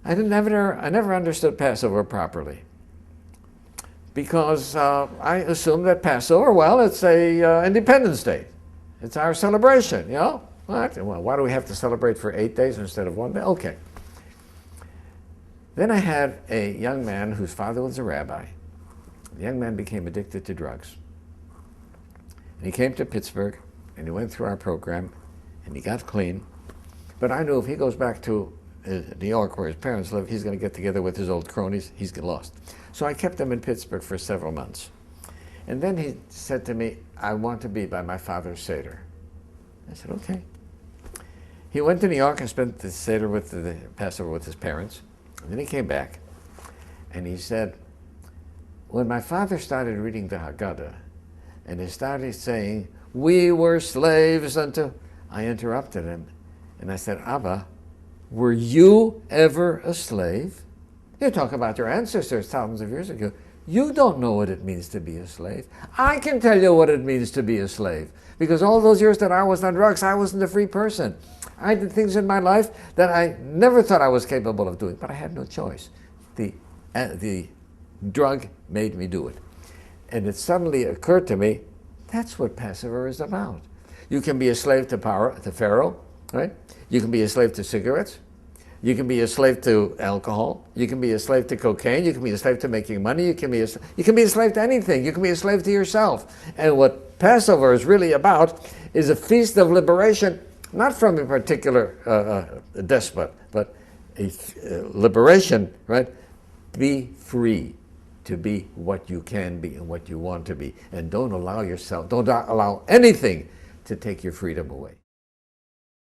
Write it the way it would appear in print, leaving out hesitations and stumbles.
I never understood Passover properly, because I assumed that Passover, well, it's a Independence Day. It's our celebration, you know? What? Well, why do we have to celebrate for 8 days instead of 1 day? Okay. Then I had a young man whose father was a rabbi. The young man became addicted to drugs. And he came to Pittsburgh, and he went through our program, and he got clean. But I knew if he goes back to New York, where his parents live, he's going to get together with his old cronies. He's get lost. So I kept him in Pittsburgh for several months. And then he said to me, I want to be by my father's Seder. I said, okay. He went to New York and spent the Seder with the Passover with his parents. And then he came back, and he said, when my father started reading the Haggadah, and he started saying, we were slaves unto... I interrupted him, and I said, Abba, were you ever a slave? You talk about your ancestors thousands of years ago. You don't know what it means to be a slave. I can tell you what it means to be a slave, because all those years that I was on drugs, I wasn't a free person. I did things in my life that I never thought I was capable of doing, but I had no choice. The drug made me do it. And it suddenly occurred to me, that's what Passover is about. You can be a slave to Pharaoh, right? You can be a slave to cigarettes. You can be a slave to alcohol. You can be a slave to cocaine. You can be a slave to making money. You can be a slave to anything. You can be a slave to yourself. And what Passover is really about is a feast of liberation, not from a particular despot, but a liberation, right? Be free to be what you can be and what you want to be. And don't allow anything to take your freedom away.